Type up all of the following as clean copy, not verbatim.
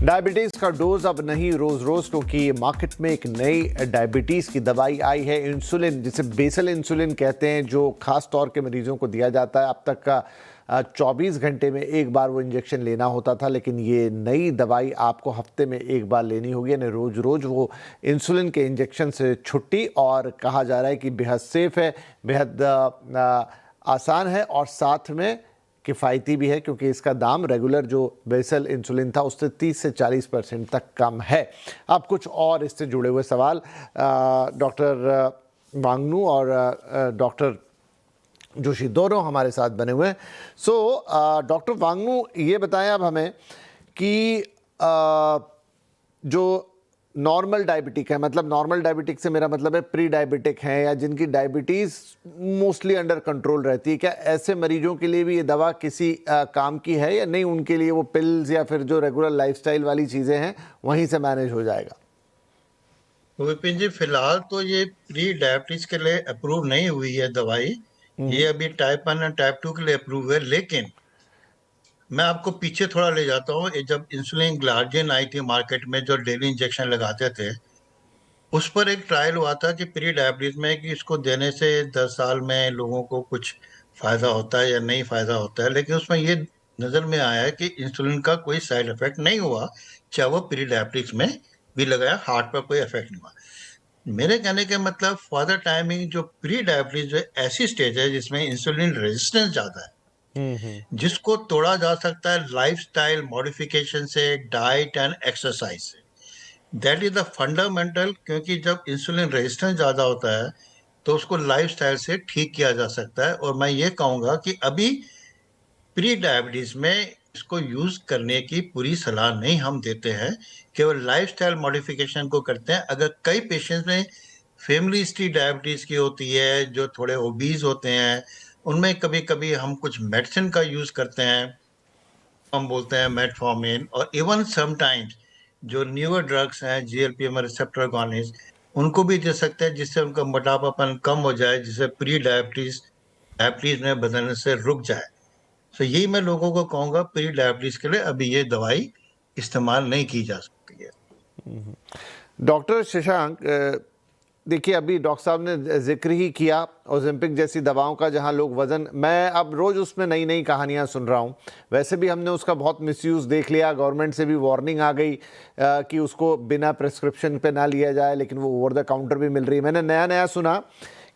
Diabetes का dose अब नहीं रोज रोज, क्योंकि मार्केट में एक नई डायबिटीज की दवाई आई है, इंसुलिन, जिसे बेसल इंसुलिन कहते हैं, जो खास तौर के मरीजों को दिया जाता है। अब तक का 24 घंटे में एक बार वो इंजेक्शन लेना होता था, लेकिन ये नई दवाई आपको हफ्ते में एक बार लेनी होगी, यानी रोज रोज वो इंसुलिन के इंजेक्शन से छुट्टी। और कहा जा रहा है कि बेहद सेफ है, बेहद आसान है और साथ में किफ़ायती भी है, क्योंकि इसका दाम रेगुलर जो बेसल इंसुलिन था उससे 30 से 40% तक कम है। अब कुछ और इससे जुड़े हुए सवाल डॉक्टर वांगनू और डॉक्टर जोशी दोनों हमारे साथ बने हुए हैं। डॉक्टर वांगनू, ये बताएं अब हमें कि जो नॉर्मल डायबिटिक है, मतलब नॉर्मल डायबिटिक से मेरा मतलब है प्री डायबिटिक हैं या जिनकी डायबिटीज़ मोस्टली अंडर कंट्रोल रहती है, क्या ऐसे मरीजों के लिए भी ये दवा किसी काम की है या नहीं? उनके लिए वो पिल्स या फिर जो रेगुलर लाइफस्टाइल वाली चीज़ें हैं वहीं से मैनेज हो जाएगा? विपिन जी, फिलहाल तो ये प्री डायबिटीज के लिए अप्रूव नहीं हुई है दवाई। ये अभी टाइप 1 और टाइप 2 के लिए अप्रूव है। लेकिन मैं आपको पीछे थोड़ा ले जाता हूँ। ये जब इंसुलिन ग्लार्जिन आई थी मार्केट में, जो डेली इंजेक्शन लगाते थे, उस पर एक ट्रायल हुआ था कि प्री डायबिटीज में कि इसको देने से 10 साल में लोगों को कुछ फायदा होता है या नहीं फायदा होता है। लेकिन उसमें ये नजर में आया है कि इंसुलिन का कोई साइड इफेक्ट नहीं हुआ, चाहे वो प्री डायबिटीज में भी लगाया, हार्ट पर कोई इफेक्ट नहीं हुआ। मेरे कहने का मतलब फॉर द टाइमिंग जो प्री डायबिटीज ऐसी स्टेज है जिसमें इंसुलिन रेजिस्टेंस ज्यादा है, जिसको तोड़ा जा सकता है लाइफस्टाइल मॉडिफिकेशन से, डाइट एंड एक्सरसाइज से। That is the fundamental. क्योंकि जब इंसुलिन रेजिस्टेंस ज्यादा होता है तो उसको लाइफस्टाइल से ठीक किया जा सकता है। और मैं ये कहूंगा कि अभी प्री डायबिटीज में इसको यूज करने की पूरी सलाह नहीं हम देते हैं, केवल लाइफस्टाइल मॉडिफिकेशन को करते हैं। अगर कई पेशेंट्स में फैमिली हिस्ट्री डायबिटीज की होती है, जो थोड़े ओबीज होते हैं, उनमें कभी कभी हम कुछ मेडिसिन का यूज करते हैं, हम बोलते हैं मेटफॉर्मिन, और इवन समटाइम्स जो न्यूअर ड्रग्स हैं जीएलपी रिसेप्टर अगोनिस्ट, उनको भी दे सकते हैं, जिससे उनका मोटापापन कम हो जाए, जिससे प्री डायबिटीज डायबिटीज में बदलने से रुक जाए। तो यही मैं लोगों को कहूंगा, प्री डायबिटीज के लिए अभी ये दवाई इस्तेमाल नहीं की जा सकती है। डॉक्टर शशांक, देखिए अभी डॉक्टर साहब ने जिक्र ही किया ओजेम्पिक जैसी दवाओं का, जहां लोग वज़न, मैं अब रोज़ उसमें नई नई कहानियां सुन रहा हूं। वैसे भी हमने उसका बहुत मिसयूज़ देख लिया, गवर्नमेंट से भी वार्निंग आ गई कि उसको बिना प्रिस्क्रिप्शन पे ना लिया जाए, लेकिन वो ओवर द काउंटर भी मिल रही है। मैंने नया नया सुना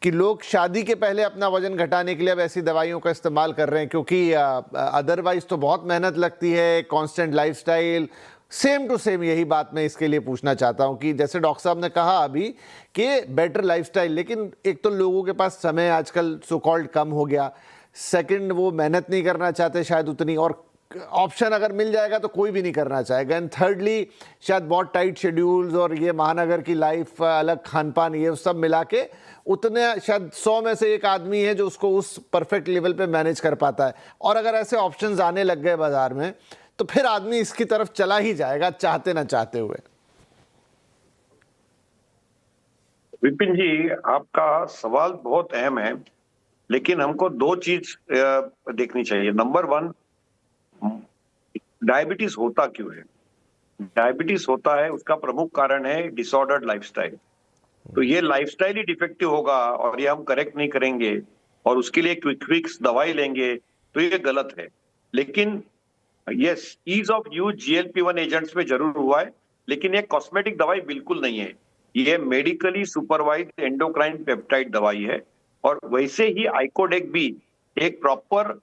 कि लोग शादी के पहले अपना वजन घटाने के लिए अब ऐसी दवाइयों का इस्तेमाल कर रहे हैं, क्योंकि अदरवाइज तो बहुत मेहनत लगती है, constant lifestyle. Same to same यही बात मैं इसके लिए पूछना चाहता हूं कि जैसे डॉक्टर साहब ने कहा अभी कि बेटर लाइफस्टाइल, लेकिन एक तो लोगों के पास समय आजकल सो कॉल्ड कम हो गया, सेकंड वो मेहनत नहीं करना चाहते शायद उतनी, और ऑप्शन अगर मिल जाएगा तो कोई भी नहीं करना चाहेगा, एंड थर्डली शायद बहुत टाइट शेड्यूल्स और ये महानगर की लाइफ, अलग खान पान, ये सब मिला के उतने शायद 100 में से एक आदमी है जो उसको उस परफेक्ट लेवल पे मैनेज कर पाता है। और अगर ऐसे ऑप्शंस आने लग गए बाजार में तो फिर आदमी इसकी तरफ चला ही जाएगा, चाहते ना चाहते हुए। विपिन जी, आपका सवाल बहुत अहम है, लेकिन हमको दो चीज देखनी चाहिए। नंबर 1, डायबिटीज होता क्यों है? डायबिटीज होता है, उसका प्रमुख कारण है डिसऑर्डर्ड लाइफस्टाइल। तो ये लाइफस्टाइल ही डिफेक्टिव होगा और ये हम करेक्ट नहीं करेंगे और उसके लिए क्विक फिक्स दवाई लेंगे तो ये गलत है। लेकिन यस, ईज ऑफ यूज जीएलपी-1 एजेंट्स में जरूर हुआ है, लेकिन ये कॉस्मेटिक दवाई बिल्कुल नहीं है। ये मेडिकली सुपरवाइज्ड एंडोक्राइन पेप्टाइड दवाई है। और वैसे ही आइकोडेक भी एक प्रॉपर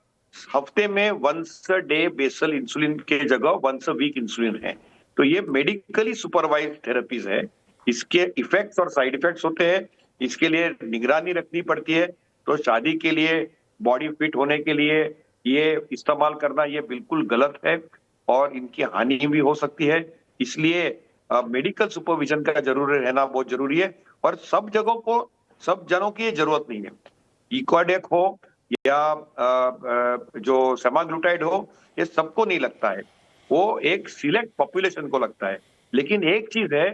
हफ्ते में once a day basal insulin के जगह वंस अ वीक इंसुलिन है। तो ये मेडिकली सुपरवाइज्ड थेरेपीज है। इसके इफेक्ट्स और साइड इफेक्ट्स होते हैं, इसके लिए निगरानी रखनी पड़ती है। तो शादी के लिए, बॉडी फिट होने के लिए ये इस्तेमाल करना ये बिल्कुल गलत है और इनकी हानि भी हो सकती है। इसलिए मेडिकल सुपरविजन का जरूर रहना बहुत जरूरी है। और सब जगहों को, सब जनों की ये जरूरत नहीं है। इक्वाडेक हो या जो सेमाग्लूटाइड हो, ये सबको नहीं लगता है, वो एक सिलेक्ट पॉपुलेशन को लगता है। लेकिन एक चीज है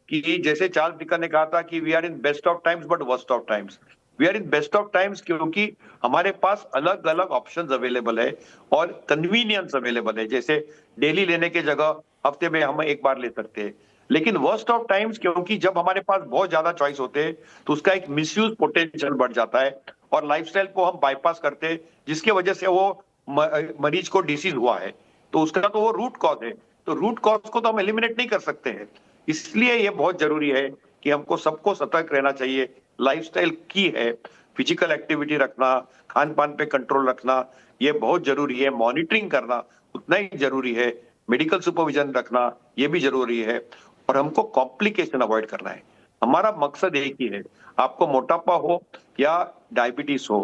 कि जैसे चार्ल्स डिकन ने कहा था कि we are in best of times but worst of times. We are in best of times क्योंकि हमारे पास अलग अलग ऑप्शंस अवेलेबल है और कन्वीनियंस अवेलेबल है। जैसे डेली लेने के जगह हफ्ते में हम एक बार ले सकते हैं। लेकिन वर्स्ट ऑफ टाइम्स, क्योंकि जब हमारे पास बहुत ज्यादा चॉइस होते हैं तो उसका एक मिसयूज पोटेंशियल बढ़ जाता है और लाइफस्टाइल को हम बाईपास करते हैं, जिसकी वजह से वो मरीज को डिसीज हुआ है। तो उसका तो वो रूट कॉज है, तो रूट कॉज को तो हम एलिमिनेट नहीं कर सकते हैं। इसलिए ये बहुत जरूरी है कि हमको सबको सतर्क रहना चाहिए। लाइफस्टाइल की है, फिजिकल एक्टिविटी रखना, खान पान पे कंट्रोल रखना, ये बहुत जरूरी है। मॉनिटरिंग करना उतना ही जरूरी है। मेडिकल सुपरविजन रखना ये भी जरूरी है। और हमको कॉम्प्लिकेशन अवॉइड करना है। हमारा मकसद एक ही है, आपको मोटापा हो या डायबिटीज हो,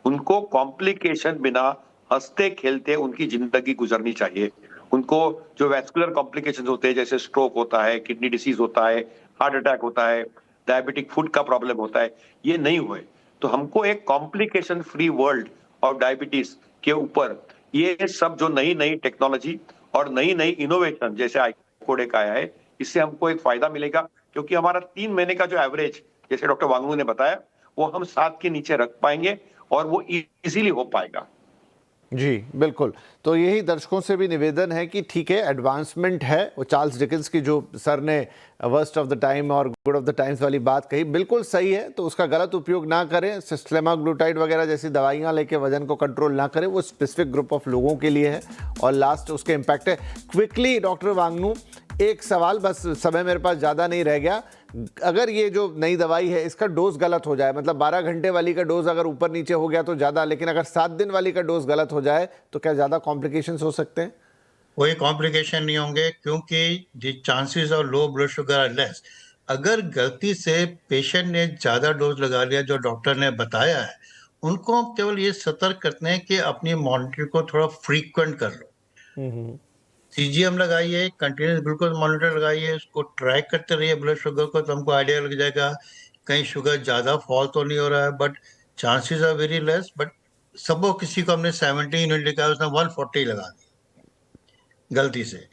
उनको कॉम्प्लिकेशन बिना हंसते खेलते उनकी जिंदगी गुजरनी चाहिए। उनको जो वैस्कुलर कॉम्प्लिकेशंस होते हैं, जैसे स्ट्रोक होता है, किडनी डिसीज होता है, हार्ट अटैक होता है, डायबिटिक फुट का प्रॉब्लम होता है, ये नहीं हुए। तो हमको एक कॉम्प्लिकेशन फ्री वर्ल्ड और डायबिटीज के ऊपर ये सब जो नई नई टेक्नोलॉजी और नई नई इनोवेशन जैसे आईकोड एक आया है, इससे हमको एक फायदा मिलेगा। क्योंकि हमारा 3 महीने का जो एवरेज, जैसे डॉक्टर वांगलू ने बताया, वो हम 7 के नीचे रख पाएंगे और वो इजीली हो पाएगा। जी बिल्कुल। तो यही दर्शकों से भी निवेदन है कि ठीक है, एडवांसमेंट है। वो चार्ल्स डिकेंस की जो सर ने वर्स्ट ऑफ द टाइम और गुड ऑफ द टाइम्स वाली बात कही, बिल्कुल सही है। तो उसका गलत उपयोग ना करें। सेमाग्लूटाइड वगैरह जैसी दवाइयाँ लेके वजन को कंट्रोल ना करें, वो स्पेसिफिक ग्रुप ऑफ लोगों के लिए है और लास्ट उसके इम्पैक्ट है। क्विकली डॉक्टर वांगनू, एक सवाल, बस समय मेरे पास ज़्यादा नहीं रह गया। अगर ये जो नई दवाई है इसका डोज गलत हो जाए, मतलब 12 घंटे वाली का डोज अगर ऊपर नीचे हो गया तो ज़्यादा, लेकिन अगर 7 दिन वाली का डोज गलत हो जाए तो क्या ज़्यादा कॉम्प्लिकेशंस हो सकते हैं? कोई कॉम्प्लिकेशन नहीं होंगे, क्योंकि the chances of low blood sugar are less. अगर गलती से पेशेंट ने ज़्यादा डोज लगा लिया जो डॉक्टर ने बताया है, उनको हम केवल ये सतर्क करते हैं कि अपनी मॉनिटरिंग को थोड़ा फ्रीक्वेंट कर लो। सीजीएम लगाइए, कंटिन्यूस ग्लूकोज मॉनिटर लगाइए, उसको ट्रैक करते रहिए ब्लड शुगर को, तो हमको आइडिया लग जाएगा कहीं शुगर ज़्यादा फॉल तो नहीं हो रहा है। But chances are very less. But suppose किसी को हमने 17 यूनिट लिखा, उसने 140 लगा दी गलती से,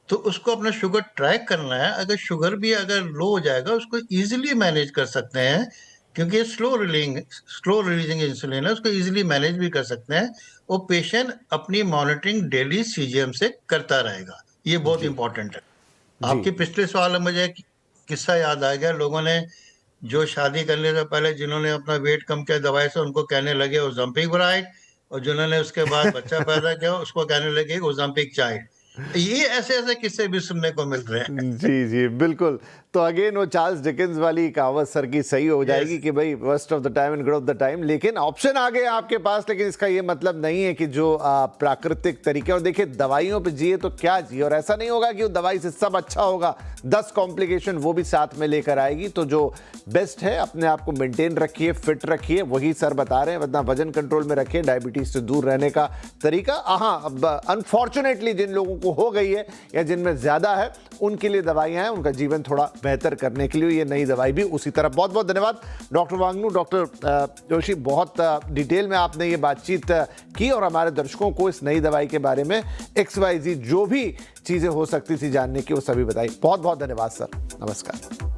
तो उसको अपना शुगर ट्रैक करना है। अगर शुगर भी अगर लो हो जाएगा, उसको इजीली मैनेज कर सकते हैं, क्योंकि स्लो रिलीजिंग इंसुलिन है, उसको इजीली मैनेज भी कर सकते हैं। वो पेशेंट अपनी मॉनिटरिंग डेली सीजीएम से करता रहेगा। ये बहुत इंपॉर्टेंट है। आपके पिछले सवाल में मुझे किस्सा याद आ गया। लोगों ने जो शादी करने से पहले जिन्होंने अपना वेट कम किया दवाई से, उनको कहने लगे ओज़ेम्पिक ब्राइड, और जिन्होंने उसके बाद बच्चा पैदा किया उसको कहने लगे ओज़ेम्पिक चाइल्ड। ये ऐसे ऐसे किस्से भी सुनने को मिल रहे हैं। जी जी बिल्कुल। तो अगेन वो चार्ल्स डिकेंस वाली कहावत सर की सही हो जाएगी कि भाई worst of the time and good of the time. लेकिन ऑप्शन आ गए आपके पास, लेकिन इसका ये मतलब नहीं है कि जो प्राकृतिक तरीके, और देखिए दवाइयों पे जिए तो क्या जिए, और ऐसा नहीं होगा कि वो दवाई से सब अच्छा होगा, 10 कॉम्प्लिकेशन वो भी साथ में लेकर आएगी। तो जो बेस्ट है, अपने आप को मेंटेन रखिए, फिट रखिए, वही सर बता रहे हैं। वरना वजन कंट्रोल में रखिए, डायबिटीज से दूर रहने का तरीका। हाँ, अब अनफॉर्चुनेटली जिन लोगों को हो गई है या जिनमें ज्यादा है, उनके लिए दवाइयां हैं, उनका जीवन थोड़ा बेहतर करने के लिए ये नई दवाई भी उसी तरह। बहुत बहुत धन्यवाद डॉक्टर वांगनू, डॉक्टर जोशी, बहुत डिटेल में आपने ये बातचीत की और हमारे दर्शकों को इस नई दवाई के बारे में XYZ जो भी चीजें हो सकती थी जानने की वो सभी बताई। बहुत बहुत धन्यवाद सर, नमस्कार।